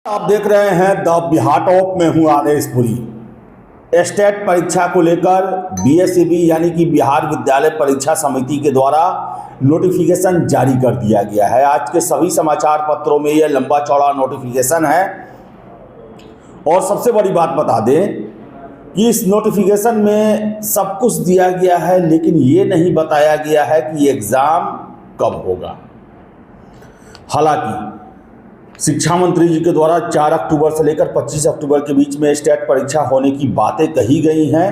आप देख रहे हैं द बिहार टॉप में हूँ आदेश पुरी। स्टेट परीक्षा को लेकर बीएसईबी यानी कि बिहार विद्यालय परीक्षा समिति के द्वारा नोटिफिकेशन जारी कर दिया गया है। आज के सभी समाचार पत्रों में यह लंबा चौड़ा नोटिफिकेशन है और सबसे बड़ी बात बता दें कि इस नोटिफिकेशन में सब कुछ दिया गया है, लेकिन ये नहीं बताया गया है कि एग्ज़ाम कब होगा। हालांकि शिक्षा मंत्री जी के द्वारा 4 अक्टूबर से लेकर 25 अक्टूबर के बीच में स्टेट परीक्षा होने की बातें कही गई हैं,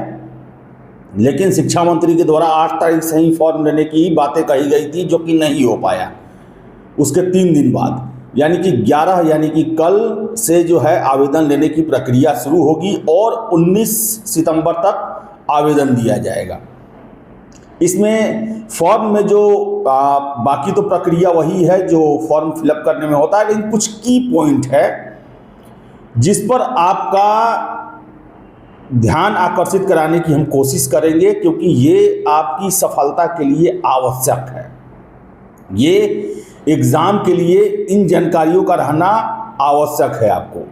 लेकिन शिक्षा मंत्री के द्वारा 8 तारीख से ही फॉर्म लेने की बातें कही गई थी, जो कि नहीं हो पाया। उसके 3 दिन बाद यानी कि 11 यानी कि कल से जो है आवेदन लेने की प्रक्रिया शुरू होगी और 19 सितंबर तक आवेदन दिया जाएगा। इसमें फॉर्म में जो बाकी तो प्रक्रिया वही है जो फॉर्म फिलअप करने में होता है, लेकिन कुछ की पॉइंट है जिस पर आपका ध्यान आकर्षित कराने की हम कोशिश करेंगे, क्योंकि ये आपकी सफलता के लिए आवश्यक है। ये एग्ज़ाम के लिए इन जानकारियों का रहना आवश्यक है आपको।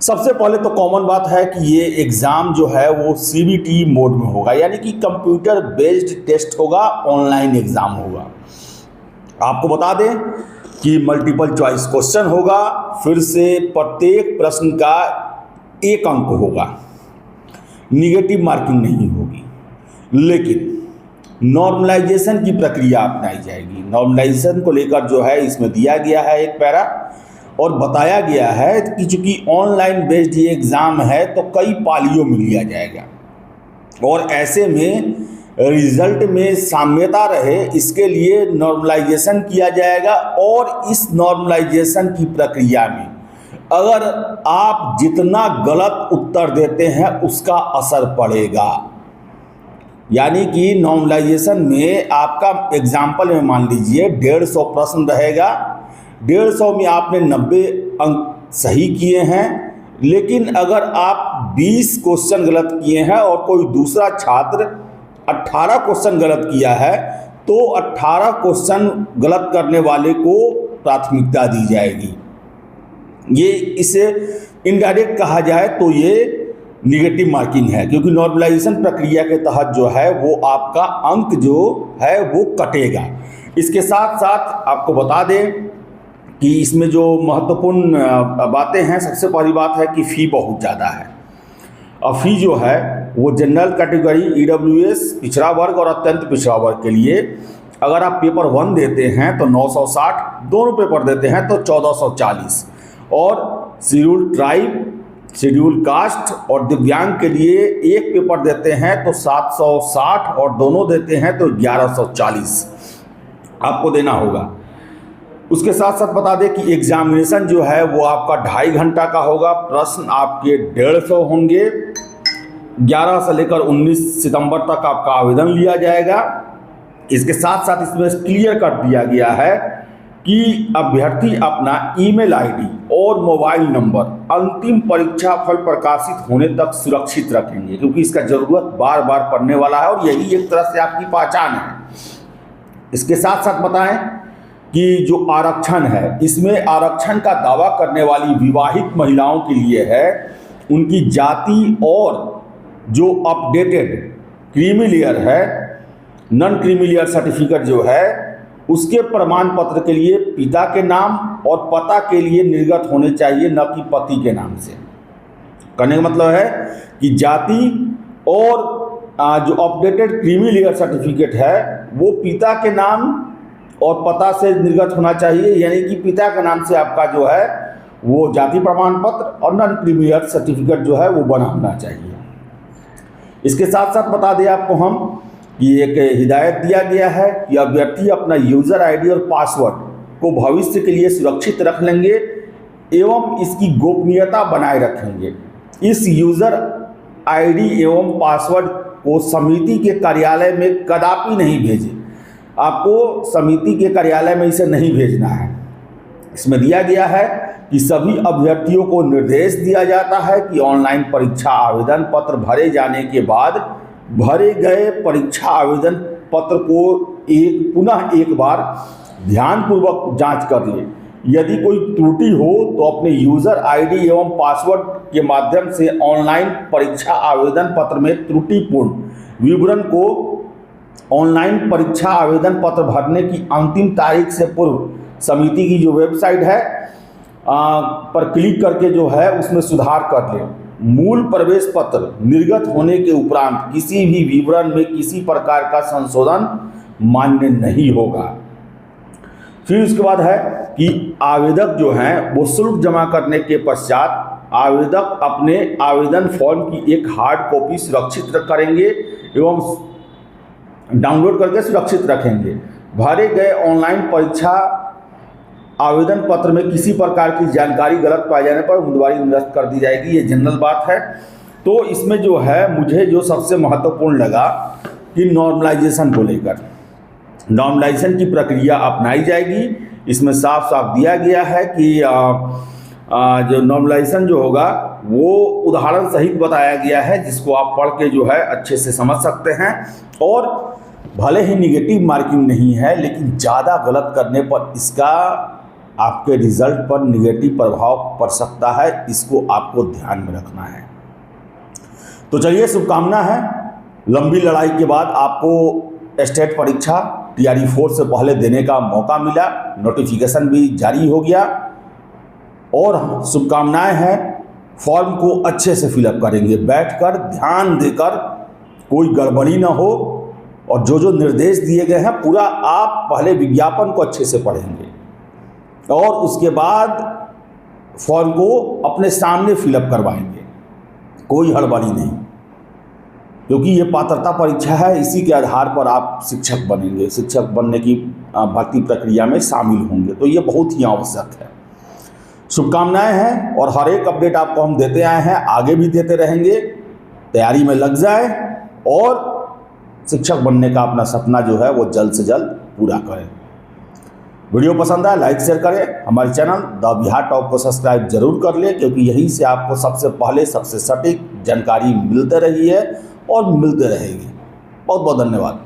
सबसे पहले तो कॉमन बात है कि ये एग्ज़ाम जो है वो सीबीटी मोड में होगा, यानी कि कंप्यूटर बेस्ड टेस्ट होगा, ऑनलाइन एग्ज़ाम होगा। आपको बता दें कि मल्टीपल चॉइस क्वेश्चन होगा, फिर से प्रत्येक प्रश्न का 1 अंक होगा, निगेटिव मार्किंग नहीं होगी, लेकिन नॉर्मलाइजेशन की प्रक्रिया अपनाई जाएगी। नॉर्मलाइजेशन को लेकर जो है इसमें दिया गया है एक पैरा और बताया गया है कि चूंकि ऑनलाइन बेस्ड ये एग्ज़ाम है तो कई पालियों में लिया जाएगा और ऐसे में रिजल्ट में साम्यता रहे, इसके लिए नॉर्मलाइजेशन किया जाएगा। और इस नॉर्मलाइजेशन की प्रक्रिया में अगर आप जितना गलत उत्तर देते हैं उसका असर पड़ेगा। यानी कि नॉर्मलाइजेशन में आपका एग्जाम्पल में मान लीजिए 150 प्रश्न रहेगा, 150 में आपने 90 अंक सही किए हैं, लेकिन अगर आप 20 क्वेश्चन गलत किए हैं और कोई दूसरा छात्र 18 क्वेश्चन गलत किया है, तो 18 क्वेश्चन गलत करने वाले को प्राथमिकता दी जाएगी। ये इसे इनडायरेक्ट कहा जाए तो ये निगेटिव मार्किंग है, क्योंकि नॉर्मलाइजेशन प्रक्रिया के तहत जो है वो आपका अंक जो है वो कटेगा। इसके साथ साथ आपको बता दें कि इसमें जो महत्वपूर्ण बातें हैं, सबसे पहली बात है कि फ़ी बहुत ज़्यादा है। और फ़ी जो है वो जनरल कैटेगरी, ईडब्ल्यूएस, पिछड़ा वर्ग और अत्यंत पिछड़ा वर्ग के लिए अगर आप पेपर 1 देते हैं तो 960, दोनों पेपर देते हैं तो 1440, और शेड्यूल ट्राइब, शेड्यूल कास्ट और दिव्यांग के लिए एक पेपर देते हैं तो 760 और दोनों देते हैं तो 1140 आपको देना होगा। उसके साथ साथ बता दें कि एग्जामिनेशन जो है वो आपका 2.5 घंटा का होगा। प्रश्न आपके 150 होंगे। 11 से लेकर 19 सितंबर तक आपका आवेदन लिया जाएगा। इसके साथ साथ इसमें क्लियर कर दिया गया है कि अभ्यर्थी अपना ईमेल आईडी और मोबाइल नंबर अंतिम परीक्षा फल प्रकाशित होने तक सुरक्षित रखेंगे, क्योंकि इसका ज़रूरत बार बार पड़ने वाला है और यही एक तरह से आपकी पहचान है। इसके साथ साथ बताएं कि जो आरक्षण है, इसमें आरक्षण का दावा करने वाली विवाहित महिलाओं के लिए है, उनकी जाति और जो अपडेटेड क्रीमी लेयर है, नॉन क्रीमी लेयर सर्टिफिकेट जो है, उसके प्रमाण पत्र के लिए पिता के नाम और पता के लिए निर्गत होने चाहिए, न कि पति के नाम से। कहने का मतलब है कि जाति और जो अपडेटेड क्रीमी लेयर सर्टिफिकेट है वो पिता के नाम और पता से निर्गत होना चाहिए, यानी कि पिता के नाम से आपका जो है वो जाति प्रमाण पत्र और नॉन क्रीमी लेयर सर्टिफिकेट जो है वो बना होना चाहिए। इसके साथ साथ बता दें आपको हम कि एक हिदायत दिया गया है कि अभ्यर्थी अपना यूज़र आईडी और पासवर्ड को भविष्य के लिए सुरक्षित रख लेंगे एवं इसकी गोपनीयता बनाए रखेंगे। इस यूज़र आईडी एवं पासवर्ड को समिति के कार्यालय में कदापि नहीं भेजें। आपको समिति के कार्यालय में इसे नहीं भेजना है। इसमें दिया गया है कि सभी अभ्यर्थियों को निर्देश दिया जाता है कि ऑनलाइन परीक्षा आवेदन पत्र भरे जाने के बाद भरे गए परीक्षा आवेदन पत्र को पुनः एक बार ध्यानपूर्वक जांच कर लें यदि कोई त्रुटि हो तो अपने यूज़र आईडी एवं पासवर्ड के माध्यम से ऑनलाइन परीक्षा आवेदन पत्र में त्रुटिपूर्ण विवरण को ऑनलाइन परीक्षा आवेदन पत्र भरने की अंतिम तारीख से पूर्व समिति की जो वेबसाइट है पर क्लिक करके जो है उसमें सुधार कर लें। मूल प्रवेश पत्र निर्गत होने के उपरांत किसी भी विवरण में किसी प्रकार का संशोधन मान्य नहीं होगा। फिर उसके बाद है कि आवेदक जो हैं वो शुल्क जमा करने के पश्चात आवेदक अपने आवेदन फॉर्म की एक हार्ड कॉपी सुरक्षित करेंगे एवं डाउनलोड करके सुरक्षित रखेंगे। भरे गए ऑनलाइन परीक्षा आवेदन पत्र में किसी प्रकार की जानकारी गलत पाए जाने पर उम्मीदवारी निरस्त कर दी जाएगी। ये जनरल बात है। तो इसमें जो है मुझे जो सबसे महत्वपूर्ण लगा कि नॉर्मलाइजेशन को लेकर नॉर्मलाइजेशन की प्रक्रिया अपनाई जाएगी। इसमें साफ साफ दिया गया है कि जो नॉर्मलाइजेशन जो होगा वो उदाहरण सहित बताया गया है, जिसको आप पढ़ के जो है अच्छे से समझ सकते हैं। और भले ही निगेटिव मार्किंग नहीं है, लेकिन ज़्यादा गलत करने पर इसका आपके रिजल्ट पर निगेटिव प्रभाव पड़ सकता है। इसको आपको ध्यान में रखना है। तो चलिए, शुभकामना है। लंबी लड़ाई के बाद आपको स्टेट परीक्षा TRE 4 से पहले देने का मौका मिला, नोटिफिकेशन भी जारी हो गया और शुभकामनाएं हैं। फॉर्म को अच्छे से फिलअप करेंगे, बैठकर ध्यान देकर, कोई गड़बड़ी ना हो। और जो जो निर्देश दिए गए हैं पूरा आप पहले विज्ञापन को अच्छे से पढ़ेंगे और उसके बाद फॉर्म को अपने सामने फिलअप करवाएंगे। कोई हड़बड़ी नहीं, क्योंकि ये पात्रता परीक्षा है। इसी के आधार पर आप शिक्षक बनेंगे, शिक्षक बनने की भर्ती प्रक्रिया में शामिल होंगे। तो ये बहुत ही आवश्यक है। शुभकामनाएं हैं और हर एक अपडेट आपको हम देते आए हैं, आगे भी देते रहेंगे। तैयारी में लग जाए और शिक्षक बनने का अपना सपना जो है वो जल्द से जल्द पूरा करें। वीडियो पसंद आए लाइक शेयर करें। हमारे चैनल द बिहार टॉप को सब्सक्राइब जरूर कर लें, क्योंकि यहीं से आपको सबसे पहले सबसे सटीक जानकारी मिलते रही है और मिलते रहेगी। बहुत बहुत धन्यवाद।